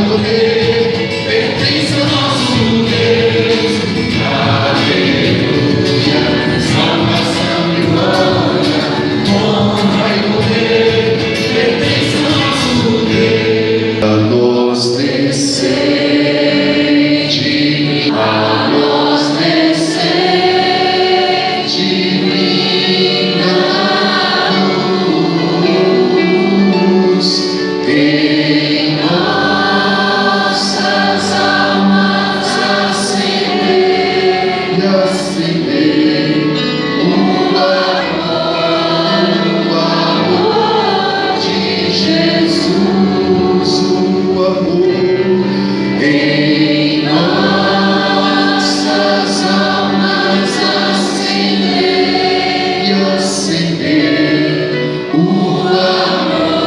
poder pertence ao nosso Deus. Aleluia, salvação e glória, honra e poder pertence ao nosso Deus. A nós descende, a nós descende divina luz em nossas almas acender e acender o amor de Jesus, o amor em nossas almas acender e acender o amor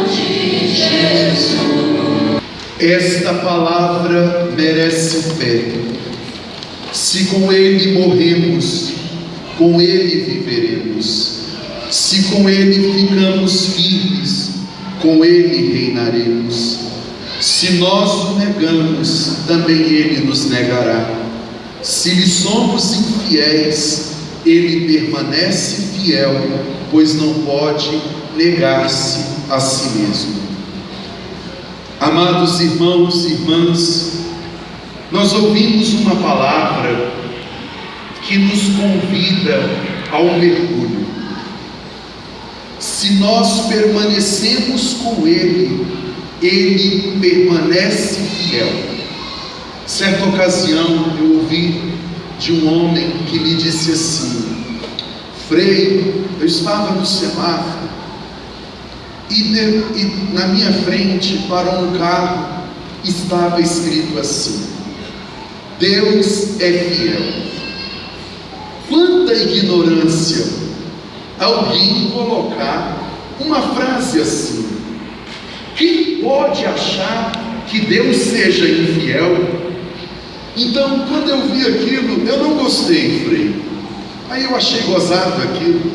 de Jesus. Esta palavra merece fé. Se com Ele morremos, com Ele viveremos. Se com Ele ficamos firmes, com Ele reinaremos. Se nós o negamos, também Ele nos negará. Se lhe somos infiéis, Ele permanece fiel, pois não pode negar-se a si mesmo. Amados irmãos e irmãs, nós ouvimos uma palavra que nos convida ao mergulho. Se nós permanecemos com Ele, Ele permanece fiel. Certa ocasião eu ouvi de um homem que me disse assim: Frei, eu estava no semáforo e na minha frente parou um carro, estava escrito assim: Deus é fiel. Quanta ignorância alguém colocar uma frase assim. Quem pode achar que Deus seja infiel? Então, quando eu vi aquilo, eu não gostei, Frei. Aí eu achei gozado aquilo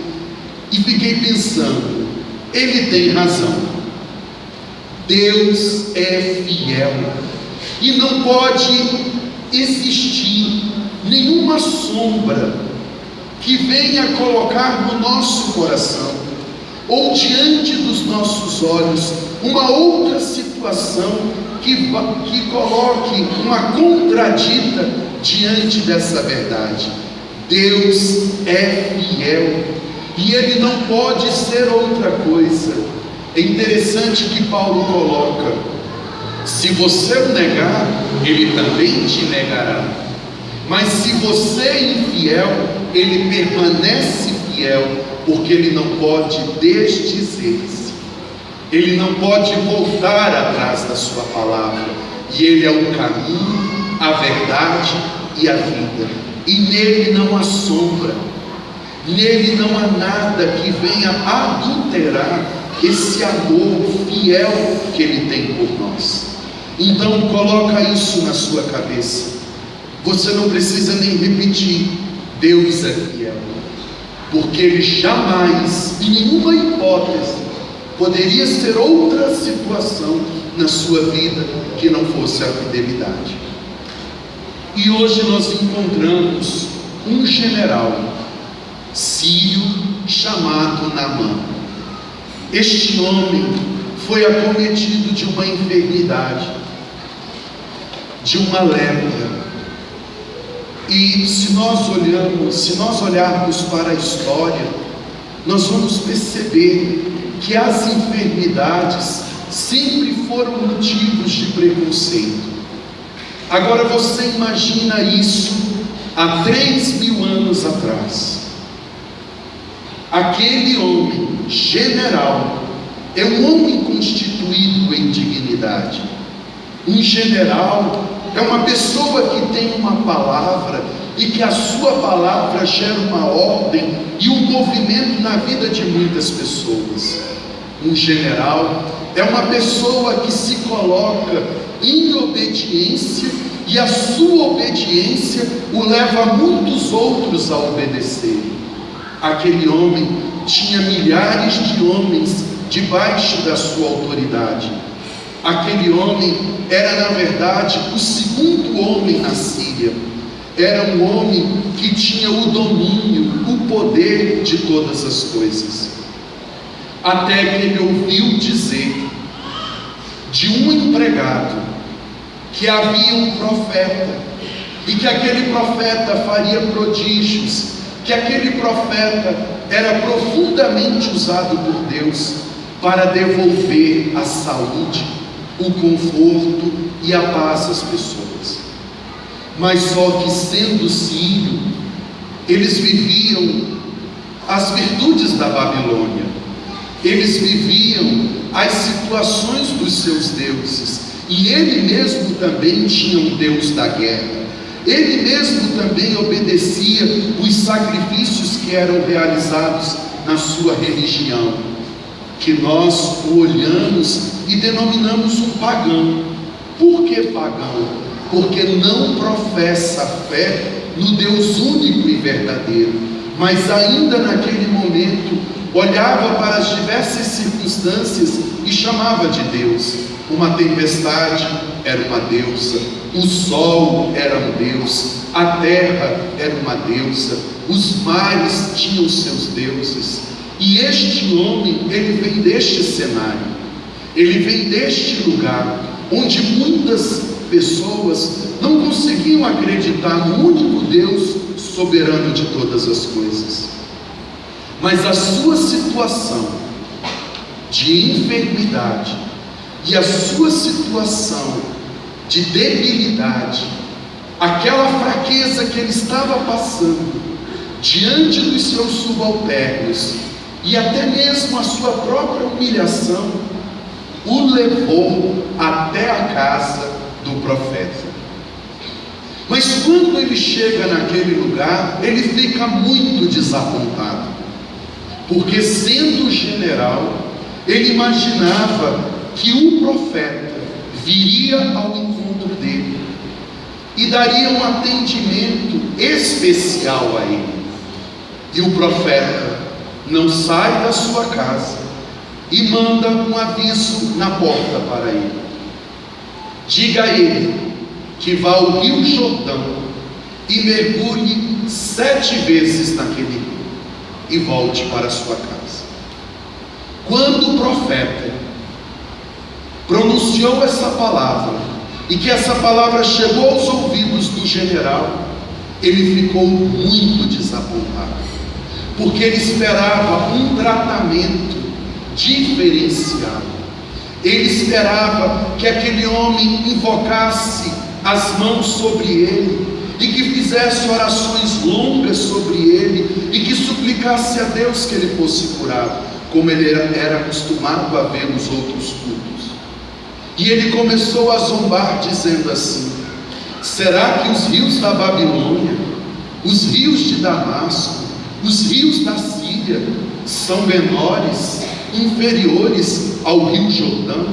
e fiquei pensando, ele tem razão. Deus é fiel e não pode existir nenhuma sombra que venha colocar no nosso coração ou diante dos nossos olhos uma outra situação que coloque uma contradita diante dessa verdade. Deus é fiel e Ele não pode ser outra coisa. É interessante que Paulo coloca: se você o negar, Ele também te negará. Mas se você é infiel, Ele permanece fiel, porque Ele não pode desdizer-se. Ele não pode voltar atrás da sua palavra. E Ele é o caminho, a verdade e a vida. E nele não há sombra. Nele não há nada que venha adulterar esse amor fiel que Ele tem por nós. Então coloca isso na sua cabeça. Você não precisa nem repetir: Deus é fiel, porque Ele jamais, em nenhuma hipótese, poderia ser outra situação na sua vida que não fosse a fidelidade. E hoje nós encontramos um general sírio chamado Naamã. Este homem foi acometido de uma enfermidade, de uma lepra. E se nós olharmos para a história, nós vamos perceber que as enfermidades sempre foram motivos de preconceito. Agora você imagina isso há 3.000 anos atrás. Aquele homem, general, é um homem constituído em dignidade. Um general é uma pessoa que tem uma palavra e que a sua palavra gera uma ordem e um movimento na vida de muitas pessoas. Um general é uma pessoa que se coloca em obediência e a sua obediência o leva a muitos outros a obedecerem. Aquele homem tinha milhares de homens debaixo da sua autoridade. Aquele homem era, na verdade, o segundo homem na Síria. Era um homem que tinha o domínio, o poder de todas as coisas. Até que ele ouviu dizer de um empregado que havia um profeta, e que aquele profeta faria prodígios, que aquele profeta era profundamente usado por Deus para devolver a saúde, o conforto e a paz às pessoas. Mas só que, sendo sírio, eles viviam as virtudes da Babilônia, eles viviam as situações dos seus deuses, e ele mesmo também tinha um deus da guerra, ele mesmo também obedecia os sacrifícios que eram realizados na sua religião, que nós o olhamos e denominamos um pagão. Por que pagão? Porque não professa fé no Deus único e verdadeiro, mas ainda naquele momento olhava para as diversas circunstâncias e chamava de Deus. Uma tempestade era uma deusa, o sol era um deus, a terra era uma deusa, os mares tinham seus deuses. E este homem, ele vem deste cenário, ele vem deste lugar onde muitas pessoas não conseguiam acreditar no único Deus soberano de todas as coisas. Mas a sua situação de enfermidade e a sua situação de debilidade, aquela fraqueza que ele estava passando diante dos seus subalternos, e até mesmo a sua própria humilhação, o levou até a casa do profeta. Mas quando ele chega naquele lugar, ele fica muito desapontado, porque, sendo general, ele imaginava que o profeta viria ao encontro dele e daria um atendimento especial a ele. E o profeta não sai da sua casa e manda um aviso na porta para ele: diga a ele que vá ao Rio Jordão e mergulhe 7 vezes naquele rio e volte para a sua casa. Quando o profeta pronunciou essa palavra, e que essa palavra chegou aos ouvidos do general, ele ficou muito desapontado, porque ele esperava um tratamento diferenciado. Ele esperava que aquele homem invocasse as mãos sobre ele, e que fizesse orações longas sobre ele, e que suplicasse a Deus que ele fosse curado, como ele era acostumado a ver nos outros cultos. E ele começou a zombar, dizendo assim: será que os rios da Babilônia, os rios de Damasco, os rios da Síria são menores, inferiores ao Rio Jordão?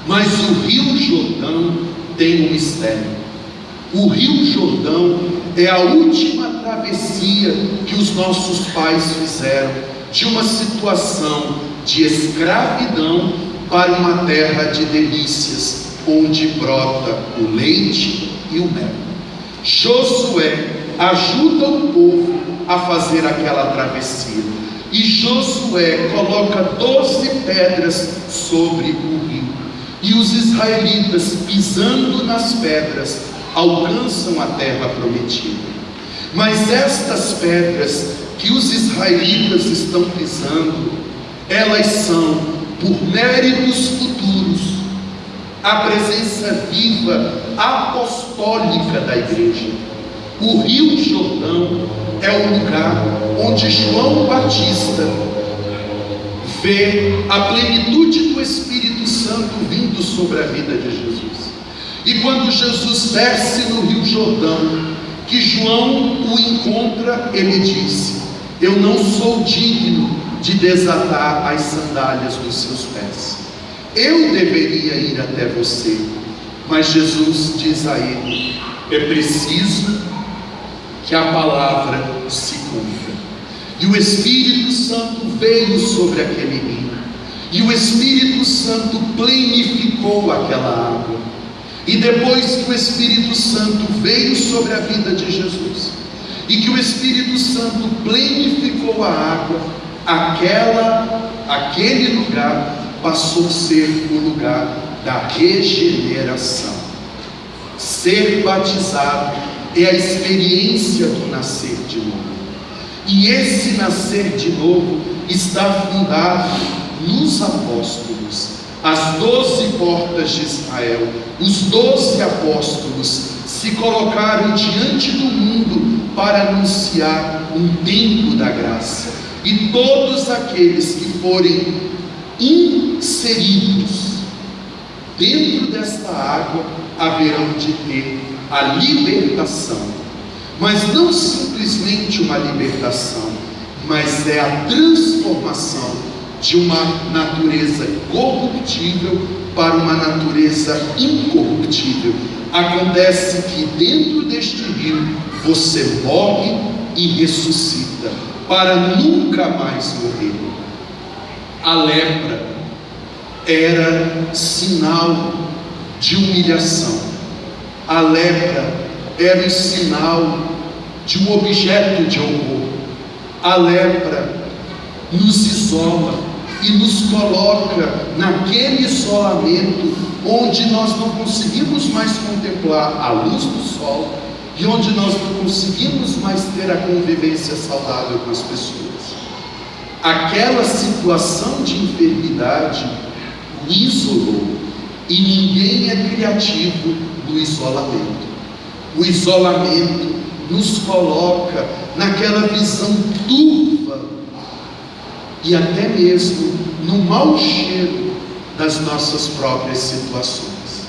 Mas o Rio Jordão tem um mistério. O Rio Jordão é a última travessia que os nossos pais fizeram de uma situação de escravidão para uma terra de delícias, onde brota o leite e o mel. Josué ajuda o povo a fazer aquela travessia, e Josué coloca 12 pedras sobre o rio, e os israelitas, pisando nas pedras, alcançam a terra prometida. Mas estas pedras que os israelitas estão pisando, elas são, por méritos futuros, a presença viva apostólica da igreja. O Rio Jordão é o lugar onde João Batista vê a plenitude do Espírito Santo vindo sobre a vida de Jesus. E quando Jesus desce no Rio Jordão, que João o encontra, ele disse: eu não sou digno de desatar as sandálias dos seus pés, eu deveria ir até você. Mas Jesus diz a ele: é preciso que a palavra se cumpra. E o Espírito Santo veio sobre aquele rio, E o Espírito Santo plenificou aquela água. E depois que o Espírito Santo veio sobre a vida de Jesus, e que o Espírito Santo plenificou a água, aquele lugar passou a ser o lugar da regeneração. Ser batizado é a experiência do nascer de novo. E esse nascer de novo está fundado nos apóstolos, as 12 portas de Israel. Os 12 apóstolos se colocaram diante do mundo para anunciar um tempo da graça, e todos aqueles que forem inseridos dentro desta água haverão de ter a libertação, mas não simplesmente uma libertação, mas é a transformação de uma natureza corruptível para uma natureza incorruptível. Acontece que dentro deste rio você morre e ressuscita para nunca mais morrer. A lepra era sinal de humilhação. A lepra era um sinal de um objeto de horror. A lepra nos isola e nos coloca naquele isolamento onde nós não conseguimos mais contemplar a luz do sol e onde nós não conseguimos mais ter a convivência saudável com as pessoas. Aquela situação de enfermidade o isolou, e ninguém é criativo no isolamento. O isolamento nos coloca naquela visão turva e até mesmo no mau cheiro das nossas próprias situações.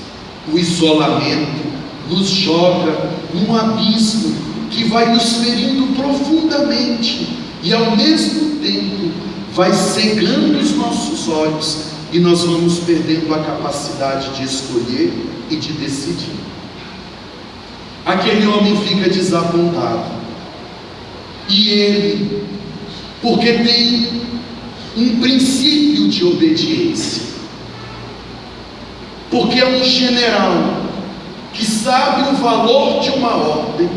O isolamento nos joga num abismo que vai nos ferindo profundamente e ao mesmo tempo vai cegando os nossos olhos, e nós vamos perdendo a capacidade de escolher e de decidir. Aquele homem fica desapontado, e ele, porque tem um princípio de obediência, porque é um general que sabe o valor de uma ordem,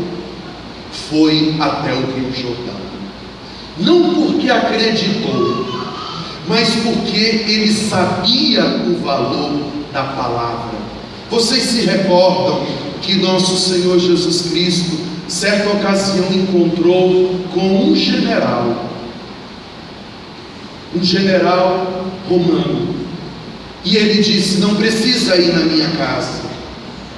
foi até o Rio Jordão, não porque acreditou, mas porque ele sabia o valor da palavra. Vocês se recordam que nosso Senhor Jesus Cristo, certa ocasião, encontrou com um general romano, e ele disse: não precisa ir na minha casa,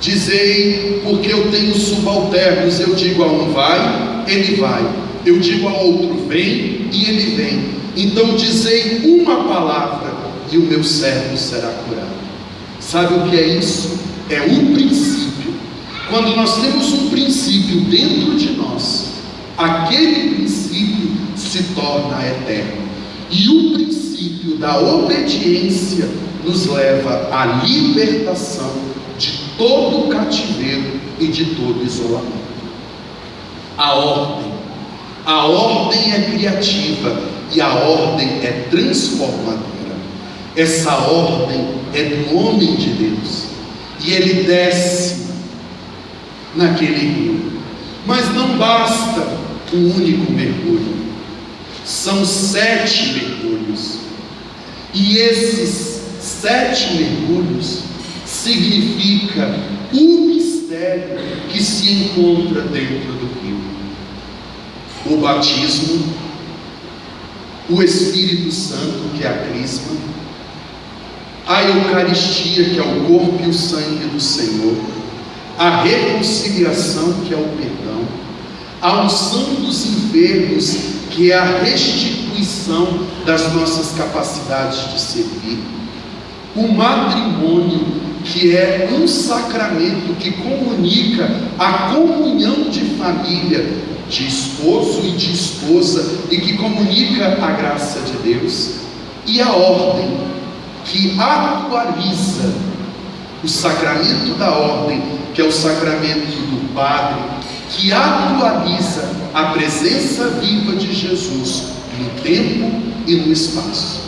dizei, porque eu tenho subalternos. Eu digo a um vai, ele vai, eu digo a outro vem, e ele vem. Então dizei uma palavra e o meu servo será curado. Sabe o que é isso? É um princípio. Quando nós temos um princípio dentro de nós, aquele princípio se torna eterno. E o princípio da obediência nos leva à libertação de todo o cativeiro e de todo isolamento. A ordem é criativa e a ordem é transformadora. Essa ordem é do homem de Deus, e ele desce naquele rio. Mas não basta um único mergulho, são 7 mergulhos, e esses 7 mergulhos significa o mistério que se encontra dentro do rio: o batismo, o Espírito Santo, que é a crisma, a Eucaristia, que é o corpo e o sangue do Senhor, a reconciliação, que é o perdão, a unção dos enfermos, que é a restituição das nossas capacidades de servir, o matrimônio, que é um sacramento que comunica a comunhão de família, de esposo e de esposa, e que comunica a graça de Deus, e a ordem, que atualiza o sacramento da ordem, que é o sacramento do Padre, que atualiza a presença viva de Jesus no tempo e no espaço.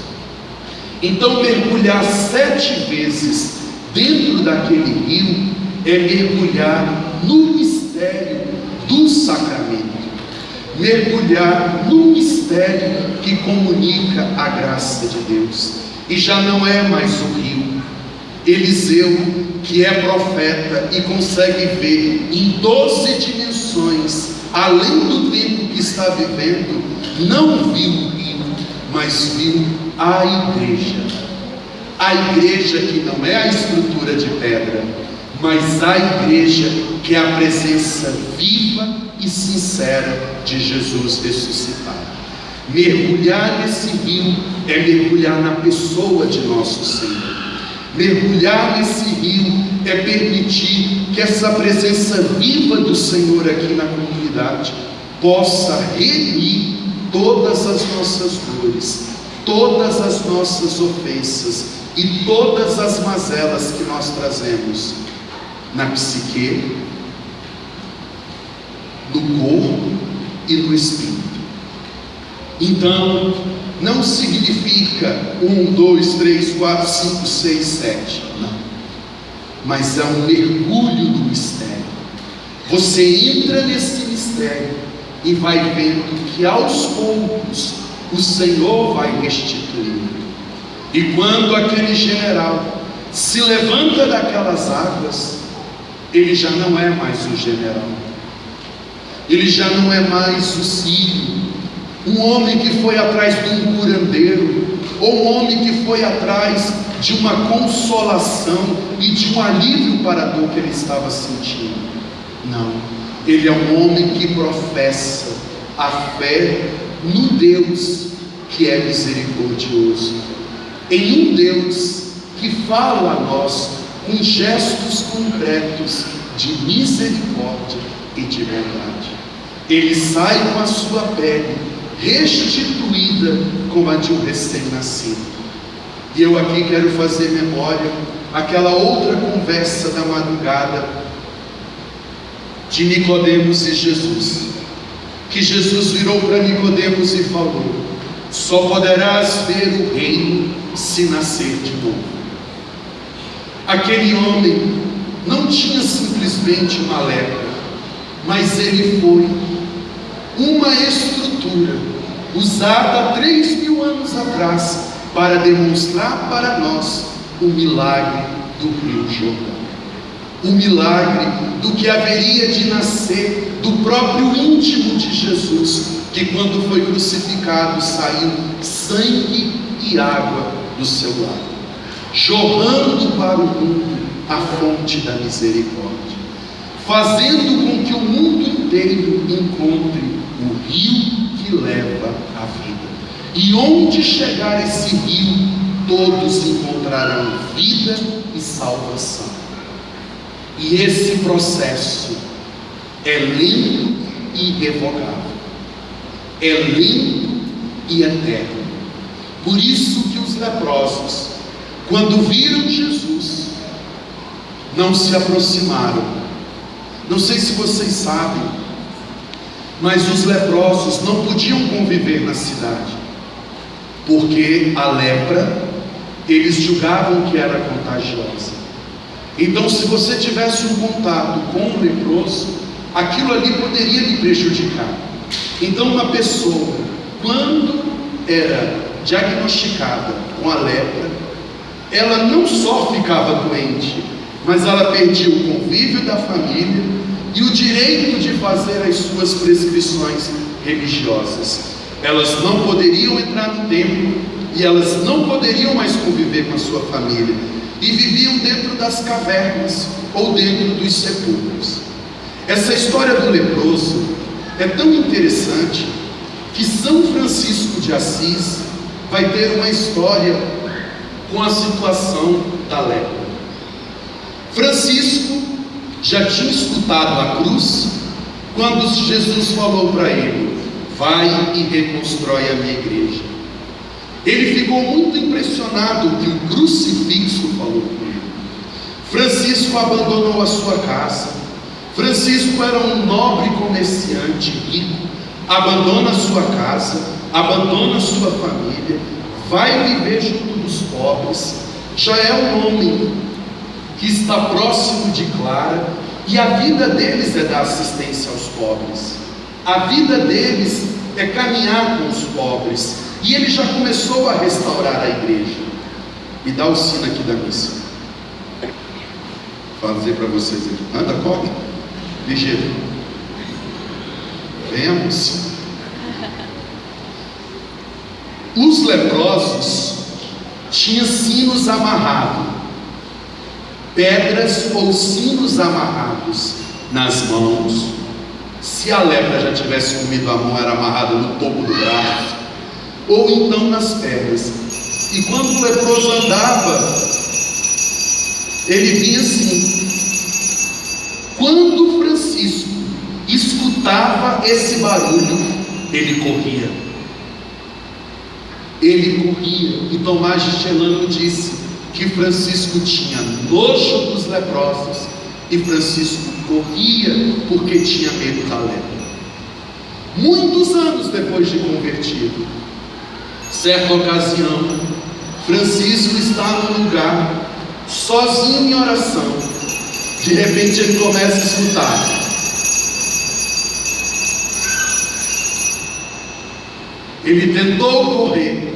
Então mergulhar 7 vezes dentro daquele rio é mergulhar no mistério do sacramento, mergulhar no mistério que comunica a graça de Deus. E já não é mais o rio. Eliseu, que é profeta e consegue ver em 12 dimensões, além do tempo que está vivendo, não viu o rio, mas viu a igreja. A igreja que não é a estrutura de pedra, mas a igreja que é a presença viva e sincera de Jesus ressuscitado. Mergulhar nesse rio é mergulhar na pessoa de nosso Senhor. Mergulhar nesse rio é permitir que essa presença viva do Senhor aqui na comunidade possa remir todas as nossas dores, todas as nossas ofensas e todas as mazelas que nós trazemos na psique, no corpo e no espírito. Então, não significa 1, 2, 3, 4, 5, 6, 7, não. Mas é um mergulho no mistério. Você entra nesse mistério e vai vendo que aos poucos o Senhor vai restituindo. E quando aquele general se levanta daquelas águas, ele já não é mais o general, ele já não é mais o Sírio, um homem que foi atrás de um curandeiro, ou um homem que foi atrás de uma consolação e de um alívio para a dor que ele estava sentindo. Não, ele é um homem que professa a fé no Deus que é misericordioso, em um Deus que fala a nós com gestos concretos de misericórdia e de bondade. Ele sai com a sua pele restituída como a de um recém-nascido. E eu aqui quero fazer memória aquela outra conversa da madrugada de Nicodemos e Jesus, que Jesus virou para Nicodemos e falou: só poderás ver o reino se nascer de novo. Aquele homem não tinha simplesmente uma lepra, mas ele foi uma estrutura usada há 3.000 anos atrás para demonstrar para nós o milagre do Rio Jordão, o milagre do que haveria de nascer do próprio íntimo de Jesus, que quando foi crucificado saiu sangue e água do seu lado, jorrando para o mundo a fonte da misericórdia, fazendo com que o mundo inteiro encontre o rio que leva à vida. E onde chegar esse rio, todos encontrarão vida e salvação. E esse processo é lento e irrevogável, é lento e eterno. Por isso que os leprosos, quando viram Jesus, não se aproximaram. Não sei se vocês sabem, mas os leprosos não podiam conviver na cidade, porque a lepra, eles julgavam que era contagiosa. Então, se você tivesse um contato com um leproso, aquilo ali poderia lhe prejudicar. Então, uma pessoa, quando era diagnosticada com a lepra, ela não só ficava doente, mas ela perdia o convívio da família e o direito de fazer as suas prescrições religiosas. Elas não poderiam entrar no templo e elas não poderiam mais conviver com a sua família, e viviam dentro das cavernas ou dentro dos sepulcros. Essa história do leproso é tão interessante que São Francisco de Assis vai ter uma história com a situação da lepra. Francisco já tinha escutado a cruz quando Jesus falou para ele: vai e reconstrói a minha igreja. Ele ficou muito impressionado que o crucifixo falou com ele. Francisco abandonou a sua casa. Francisco era um nobre comerciante rico, abandona a sua casa, abandona a sua família, vai viver junto dos pobres. pobres, já é um homem que está próximo de Clara, e a vida deles é dar assistência aos pobres, a vida deles é caminhar com os pobres, e ele já começou a restaurar a igreja. Me dá o sino aqui da missa. Vou fazer para vocês aqui. Anda, corre, ligeiro. Venha, moça. Os leprosos tinham sinos amarrados, pedras ou sinos amarrados nas mãos. Se a lepra já tivesse comido a mão, era amarrada no topo do braço, ou então nas pernas. E quando o leproso andava, ele vinha assim. Quando Francisco escutava esse barulho, ele corria. Ele corria. E Tomás de Celano disse que Francisco tinha nojo dos leprosos, e Francisco corria porque tinha medo da lepra. Muitos anos depois de convertido, certa ocasião, Francisco está num lugar, sozinho em oração. De repente ele começa a escutar: ele tentou correr,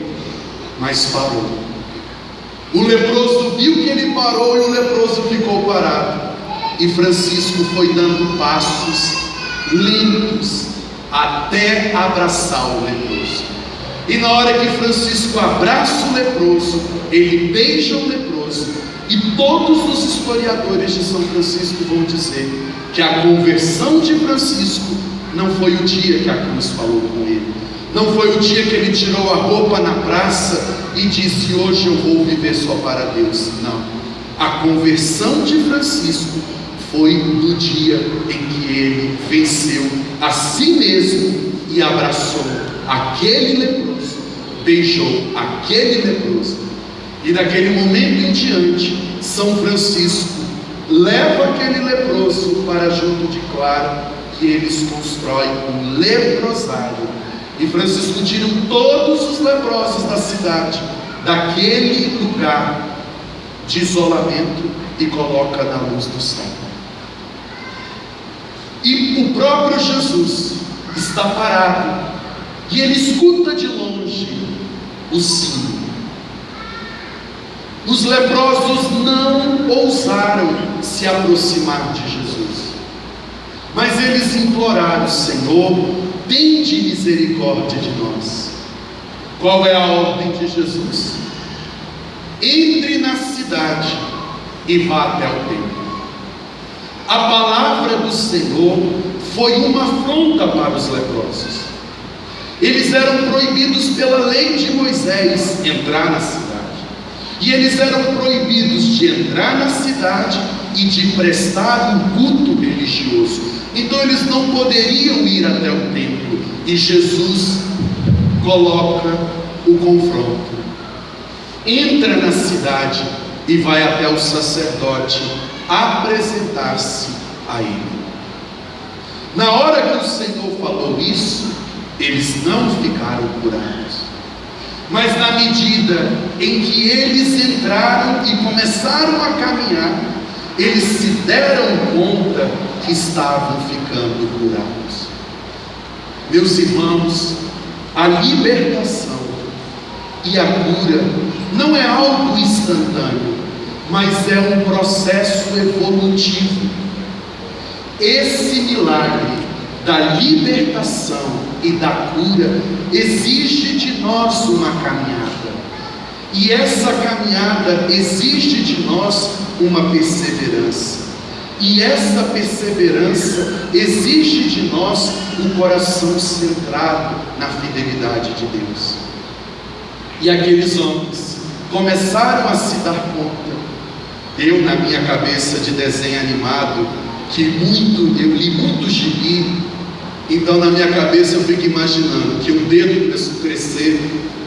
mas parou. O leproso viu que ele parou, e o leproso ficou parado. E Francisco foi dando passos lentos até abraçar o leproso. E na hora que Francisco abraça o leproso, ele beija o leproso. E todos os historiadores de São Francisco vão dizer que a conversão de Francisco não foi o dia que a cruz falou com ele, não foi o dia que ele tirou a roupa na praça e disse: hoje eu vou viver só para Deus. Não, a conversão de Francisco foi no dia em que ele venceu a si mesmo e abraçou aquele leproso, beijou aquele leproso. E daquele momento em diante, São Francisco leva aquele leproso para junto de Clara, e eles constroem um leprosário. E Francisco tira todos os leprosos da cidade, daquele lugar de isolamento, e coloca na luz do céu. E o próprio Jesus está parado, e ele escuta de longe o sino. Os leprosos não ousaram se aproximar de Jesus, mas eles imploraram: Senhor, tende misericórdia de nós. Qual é a ordem de Jesus? Entre na cidade e vá até o templo. A palavra do Senhor foi uma afronta para os leprosos. Eles eram proibidos pela lei de Moisés entrar na cidade, e eles eram proibidos de entrar na cidade e de prestar um culto religioso. Então eles não poderiam ir até o templo, e Jesus coloca o confronto: entra na cidade e vai até o sacerdote apresentar-se a ele. Na hora que o Senhor falou isso, eles não ficaram curados, mas na medida em que eles entraram e começaram a caminhar, eles se deram conta que estavam ficando curados. Meus irmãos, a libertação e a cura não é algo instantâneo, mas é um processo evolutivo. Esse milagre da libertação e da cura exige de nós uma caminhada, e essa caminhada exige de nós uma perseverança, e essa perseverança exige de nós um coração centrado na fidelidade de Deus. E aqueles homens começaram a se dar conta. Eu, na minha cabeça de desenho animado, eu li muito gibi, então na minha cabeça eu fico imaginando que um dedo começou a crescer,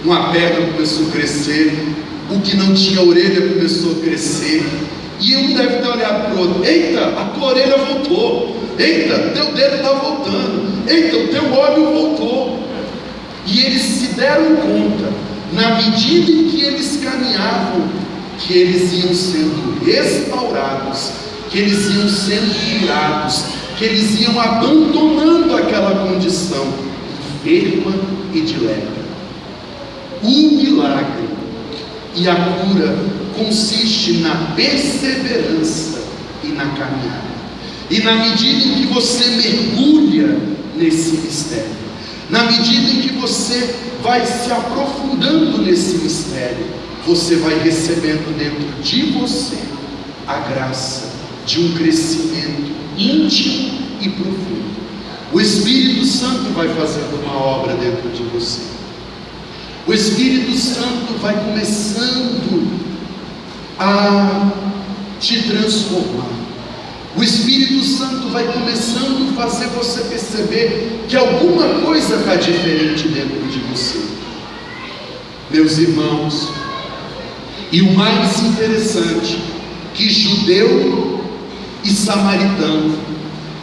uma perna começou a crescer, o que não tinha orelha começou a crescer, e um deve ter olhado para o outro: eita, a tua orelha voltou, eita, teu dedo está voltando, eita, o teu olho voltou. E eles se deram conta na medida em que eles caminhavam, que eles iam sendo restaurados, que eles iam sendo curados, que eles iam abandonando aquela condição enferma e de lepra. O milagre e a cura consiste na perseverança e na caminhada. E na medida em que você mergulha nesse mistério, na medida em que você vai se aprofundando nesse mistério, você vai recebendo dentro de você a graça de um crescimento íntimo e profundo. O Espírito Santo vai fazendo uma obra dentro de você. O Espírito Santo vai começando a te transformar. O Espírito Santo vai começando a fazer você perceber que alguma coisa está diferente dentro de você. Meus irmãos, e o mais interessante, que judeu e samaritano,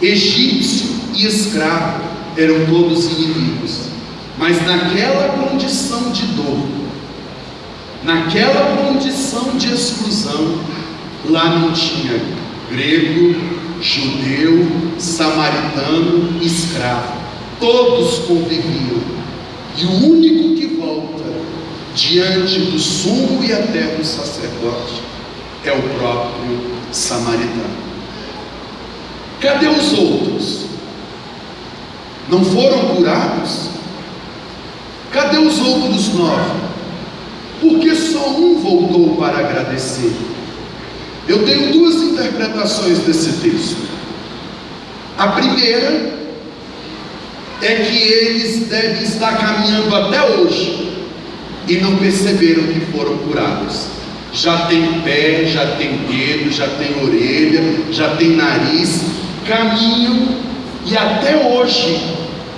egípcio e escravo eram todos inimigos, mas naquela condição de dor, naquela condição de exclusão, lá não tinha grego, judeu, samaritano, escravo, todos conviviam, e o único que volta diante do sumo e eterno sacerdote é o próprio samaritano. Cadê os outros? Não foram curados? Cadê os outros 9? Por que só um voltou para agradecer? Eu tenho duas interpretações desse texto. A primeira é que eles devem estar caminhando até hoje e não perceberam que foram curados. Já tem pé, já tem dedo, já tem orelha, já tem nariz, caminham e até hoje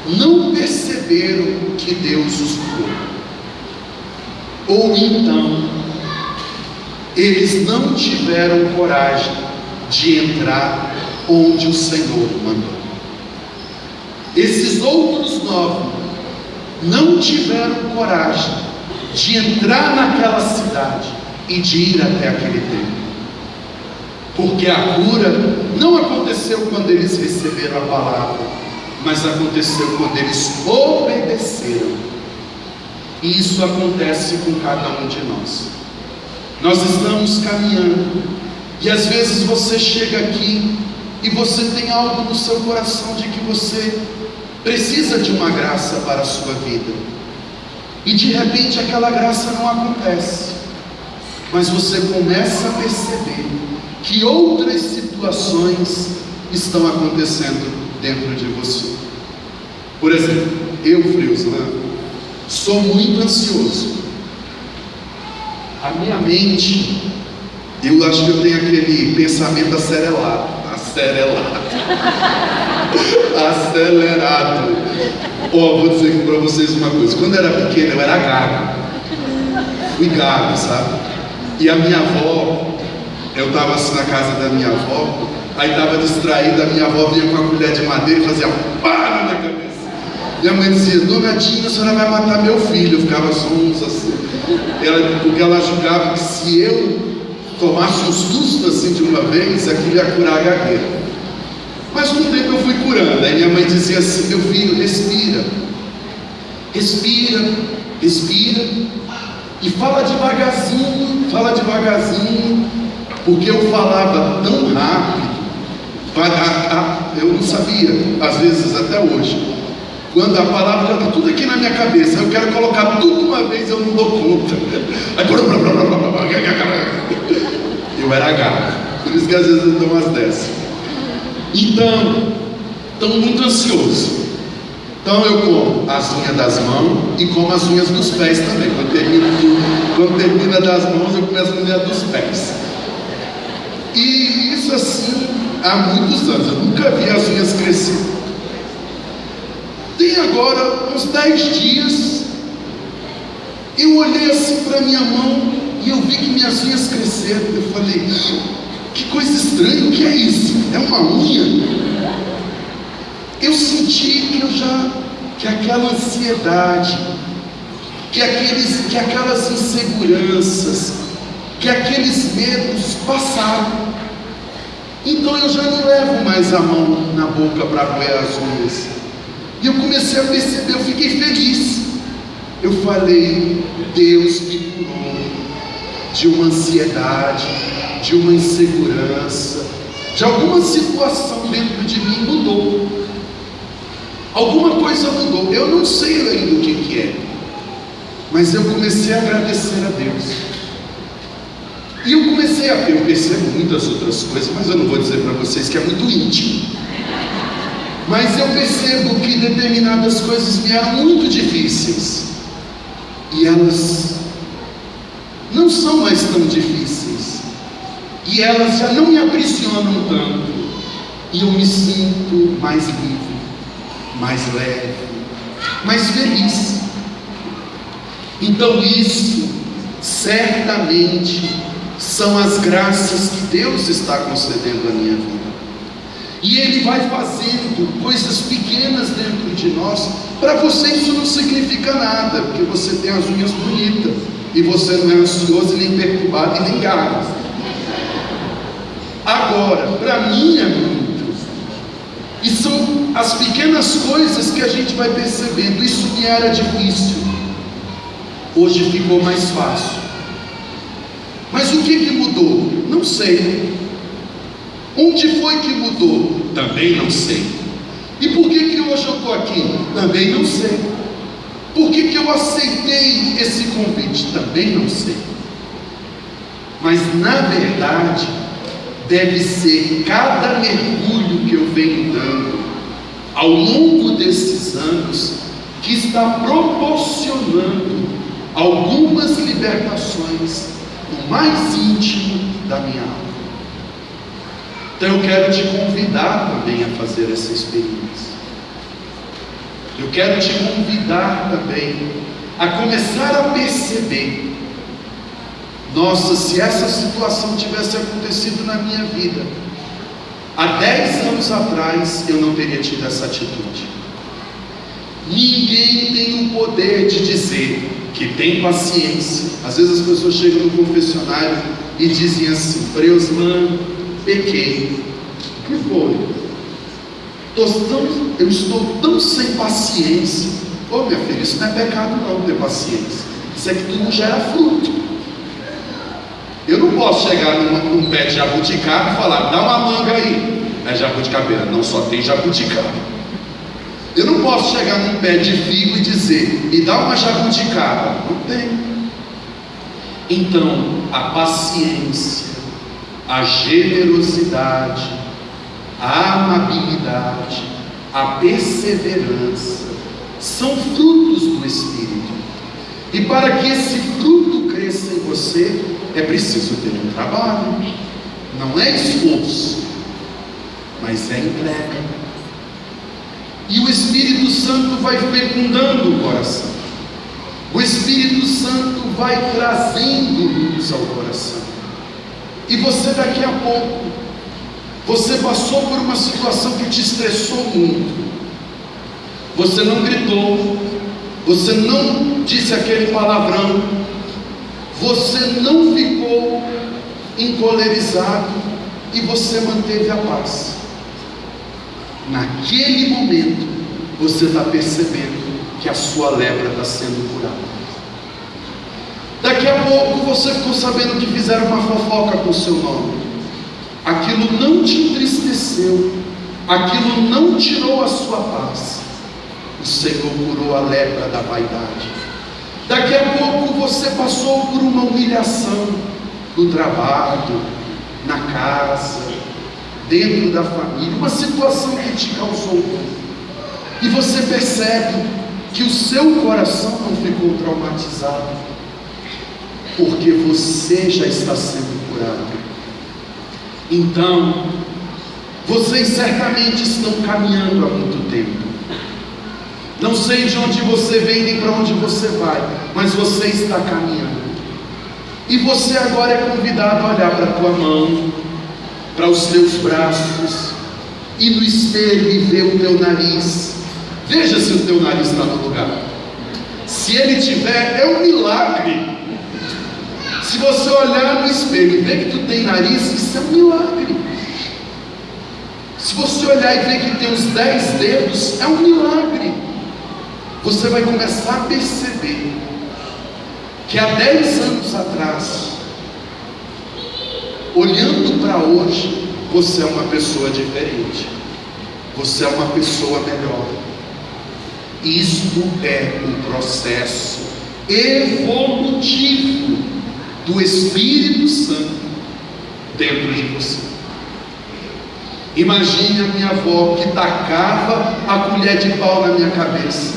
não perceberam que Deus os curou. Ou então eles não tiveram coragem de entrar onde o Senhor mandou. Esses outros 9 não tiveram coragem de entrar naquela cidade e de ir até aquele templo, porque a cura não aconteceu quando eles receberam a palavra, mas aconteceu quando eles obedeceram. E isso acontece com cada um de nós. Nós estamos caminhando, e às vezes você chega aqui e você tem algo no seu coração de que você precisa de uma graça para a sua vida, e de repente aquela graça não acontece, mas você começa a perceber que outras situações estão acontecendo dentro de você. Por exemplo, eu, Friuslã, sou muito ansioso. A minha mente, eu acho que eu tenho aquele pensamento acelerado. Vou dizer para vocês uma coisa. Quando eu era pequeno, eu era gago. Fui gago, sabe? E a minha avó, eu estava assim na casa da minha avó, aí estava distraída, a minha avó vinha com a colher de madeira e fazia pá na minha cabeça. Minha mãe dizia: Dona Tina, a senhora vai matar meu filho. Eu ficava sonso assim, porque ela julgava que se eu tomasse um susto assim de uma vez, aquilo ia curar a gagueira. Mas com o tempo eu fui curando. Aí minha mãe dizia assim: meu filho, respira, respira, respira, e fala devagarzinho, porque eu falava tão rápido, eu não sabia, às vezes até hoje, quando a palavra já está tudo aqui na minha cabeça, eu quero colocar tudo de uma vez, eu não dou conta. Aí, eu era gago, por isso que às vezes eu dou umas dessas. Então, estou muito ansioso. Então eu como as unhas das mãos e como as unhas dos pés também. Quando termina das mãos, eu começo a comer dos pés. E isso assim há muitos anos. Eu nunca vi as unhas crescer. Tem agora uns 10 dias, eu olhei assim para minha mão e eu vi que minhas unhas cresceram. Eu falei: que coisa estranha, o que é isso? É uma unha? Eu senti que aquela ansiedade, que aquelas inseguranças, que aqueles medos passaram. Então eu já não levo mais a mão na boca para roer as unhas. E eu comecei a perceber, eu fiquei feliz. Eu falei, Deus me curou de uma ansiedade, de uma insegurança, de alguma situação dentro de mim mudou. Alguma coisa mudou. Eu não sei ainda o que é, mas eu comecei a agradecer a Deus. E eu percebo muitas outras coisas, mas eu não vou dizer para vocês que é muito íntimo. Mas eu percebo que determinadas coisas me eram muito difíceis, e elas não são mais tão difíceis, e elas já não me aprisionam tanto, e eu me sinto mais livre, mais leve, mais feliz. Então isso certamente são as graças que Deus está concedendo à minha vida. E Ele vai fazendo coisas pequenas dentro de nós. Para você isso não significa nada, porque você tem as unhas bonitas, e você não é ansioso, nem perturbado e nem gago. Agora, para mim é muito. E são as pequenas coisas que a gente vai percebendo. Isso me era difícil, hoje ficou mais fácil. Mas o que mudou? Não sei. Onde foi que mudou? Também não sei. E por que hoje eu estou aqui? Também não sei. Por que eu aceitei esse convite? Também não sei. Mas na verdade, deve ser cada mergulho que eu venho dando ao longo desses anos que está proporcionando algumas libertações no mais íntimo da minha alma. Então eu quero te convidar também a fazer essa experiência. Eu quero te convidar também a começar a perceber: nossa, se essa situação tivesse acontecido na minha vida há 10 anos atrás, eu não teria tido essa atitude. Ninguém tem o poder de dizer que tem paciência. Às vezes as pessoas chegam no confessionário e dizem assim: Frei Osman, pequei. O que foi? Eu estou tão sem paciência. Ô minha filha, isso não é pecado não, ter paciência. Isso é que tu não gera fruto. Eu não posso chegar num pé de jabuticaba e falar: dá uma manga aí. É jabuticabeira, não, só tem jabuticaba. Eu não posso chegar num pé de figo e dizer: me dá uma jabuticaba. Não tem. Então, a paciência, a generosidade, a amabilidade, a perseverança são frutos do Espírito. E para que esse fruto cresça em você, é preciso ter um trabalho. Não é esforço, mas é entrega. E o Espírito Santo vai fecundando o coração. O Espírito Santo vai trazendo luz ao coração. E você daqui a pouco, você passou por uma situação que te estressou muito. Você não gritou, você não disse aquele palavrão, você não ficou encolerizado e você manteve a paz. Naquele momento, você está percebendo que a sua lepra está sendo curada. Daqui a pouco você ficou sabendo que fizeram uma fofoca com o seu nome. Aquilo não te entristeceu, aquilo não tirou a sua paz. O Senhor curou a lepra da vaidade. Daqui a pouco você passou por uma humilhação no trabalho, na casa, dentro da família, uma situação que te causou dor. E você percebe que o seu coração não ficou traumatizado, porque você já está sendo curado. Então, vocês certamente estão caminhando há muito tempo. Não sei de onde você vem nem para onde você vai, mas você está caminhando. E você agora é convidado a olhar para a tua mão, para os teus braços, e no espelho e ver o teu nariz. Veja se o teu nariz está no lugar. Se ele tiver, é um milagre. Se você olhar no espelho e ver que tu tem nariz, isso é um milagre. Se você olhar e ver que tem os 10 dedos, é um milagre. Você vai começar a perceber que há 10 anos atrás, olhando para hoje, você é uma pessoa diferente. Você é uma pessoa melhor. Isto é um processo evolutivo do Espírito Santo dentro de você. Imagine a minha avó que tacava a colher de pau na minha cabeça.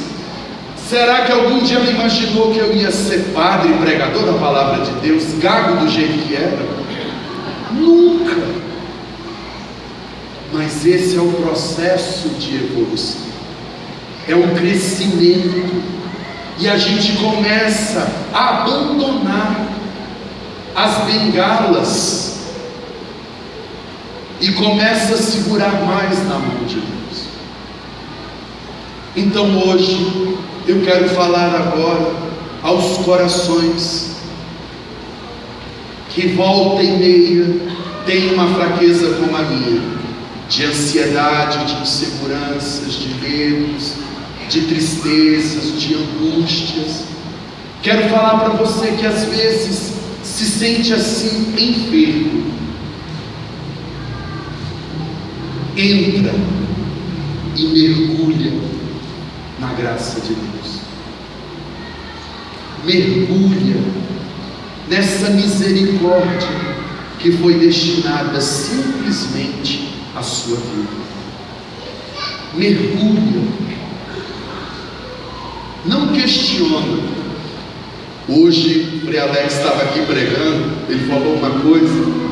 Será que algum dia ela imaginou que eu ia ser padre e pregador da palavra de Deus, gago do jeito que era? Nunca. Mas esse é o processo de evolução, é um crescimento, e a gente começa a abandonar as bengalas e começa a segurar mais na mão de Deus. Então hoje eu quero falar agora aos corações que volta e meia tem uma fraqueza como a minha, de ansiedade, de inseguranças, de medos, de tristezas, de angústias. Quero falar para você que às vezes se sente assim enfermo. Entra e mergulha na graça de Deus. Mergulha nessa misericórdia que foi destinada simplesmente à sua vida. Mergulha. Não questiona. Hoje o Frei Alex estava aqui pregando, ele falou uma coisa,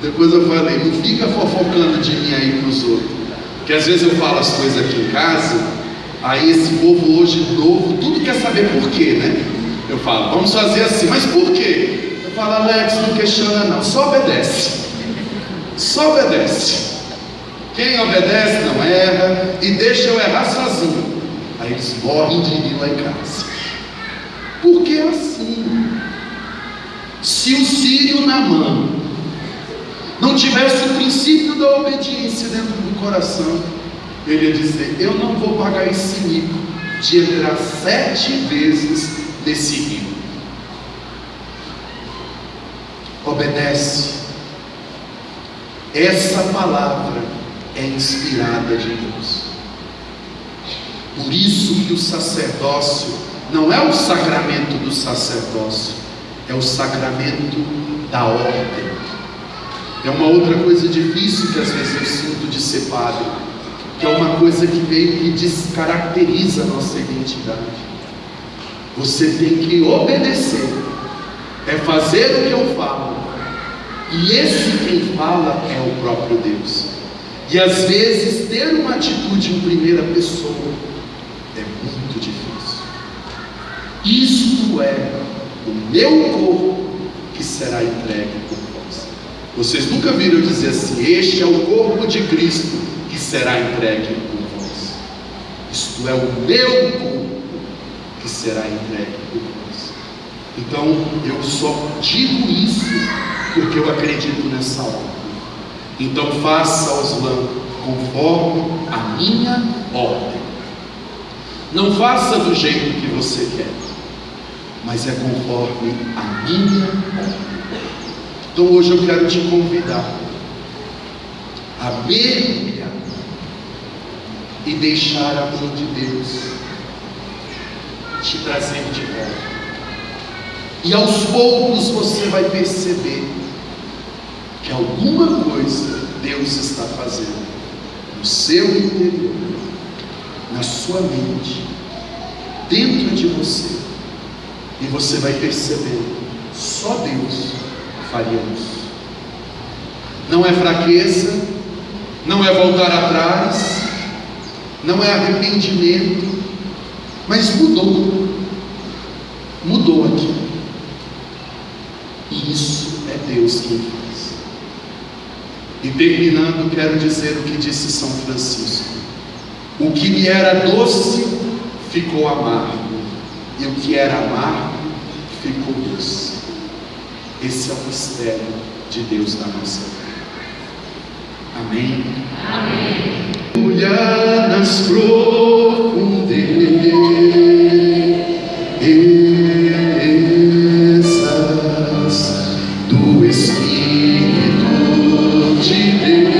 depois eu falei, não fica fofocando de mim aí para os outros, porque às vezes eu falo as coisas aqui em casa, aí esse povo hoje novo, tudo quer saber por quê, né? Eu falo, vamos fazer assim, mas por quê? Eu falo, Alex, não questiona não, só obedece. Só obedece. Quem obedece não erra, e deixa eu errar sozinho. Aí eles morrem de mim lá em casa. Porque é assim. Se o Sírio Naamã não tivesse o princípio da obediência dentro do coração, ele ia dizer, eu não vou pagar esse mico de entrar 7 vezes nesse rio. Obedece. Essa palavra é inspirada de Deus. Por isso que o sacerdócio não é o sacramento do sacerdócio, é o sacramento da ordem. É uma outra coisa difícil que às vezes eu sinto de ser padre, que é uma coisa que meio que descaracteriza a nossa identidade. Você tem que obedecer, é fazer o que eu falo, e esse quem fala é o próprio Deus. E às vezes ter uma atitude em primeira pessoa é muito difícil. Isto é o meu corpo que será entregue por vós. Vocês nunca viram dizer assim, este é o corpo de Cristo que será entregue por vós. Isto é o meu corpo que será entregue por vós. Então eu só digo isso porque eu acredito nessa ordem. Então faça, Oslan, conforme a minha ordem. Não faça do jeito que você quer, mas é conforme a minha ordem. Então hoje eu quero te convidar a mergulhar e deixar a mão de Deus te trazer de volta. E aos poucos você vai perceber que alguma coisa Deus está fazendo no seu interior, na sua mente, dentro de você, e você vai perceber, só Deus faria isso. Não é fraqueza, não é voltar atrás, não é arrependimento, mas mudou aqui, e isso é Deus quem faz. E terminando, quero dizer o que disse São Francisco: o que me era doce ficou amargo, e o que era amargo ficou doce. Esse é o mistério de Deus na nossa vida. Amém? Amém. Olhar nas profundezas do Espírito de Deus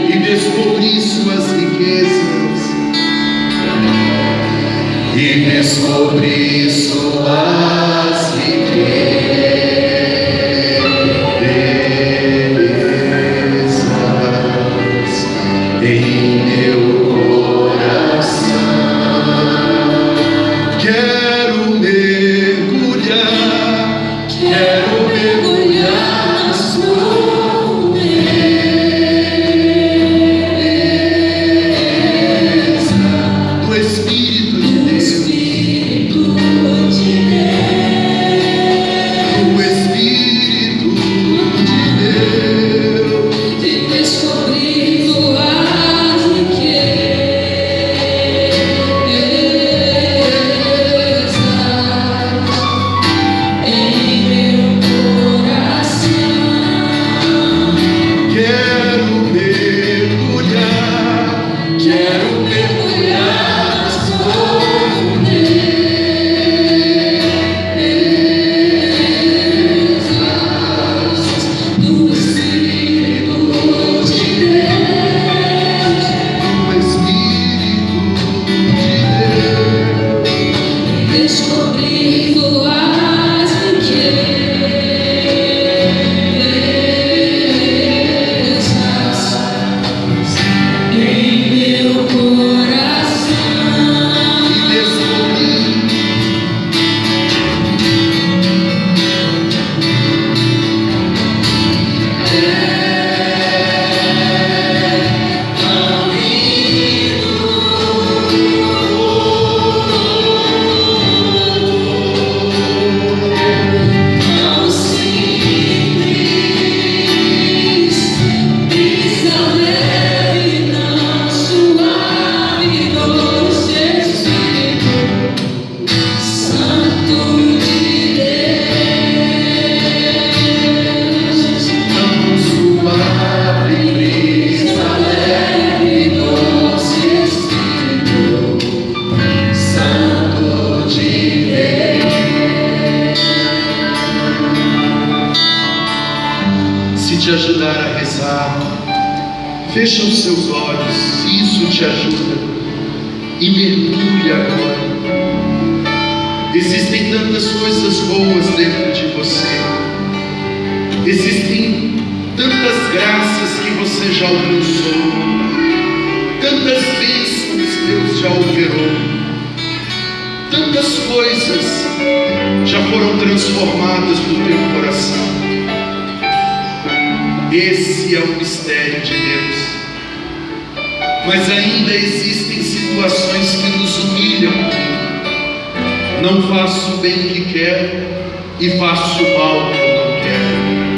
e descobrir suas riquezas, e descobrir suas riquezas em meu coração. Quero mergulhar nas profundezas do Espírito de Deus. Te ajudar a rezar, fecha os seus olhos, se isso te ajuda, e mergulhe agora. Existem tantas coisas boas dentro de você, existem tantas graças que você já alcançou, tantas bênçãos Deus já operou, tantas coisas já foram transformadas no teu coração. Esse é o mistério de Deus. Mas ainda existem situações que nos humilham. Não faço o bem que quero e faço o mal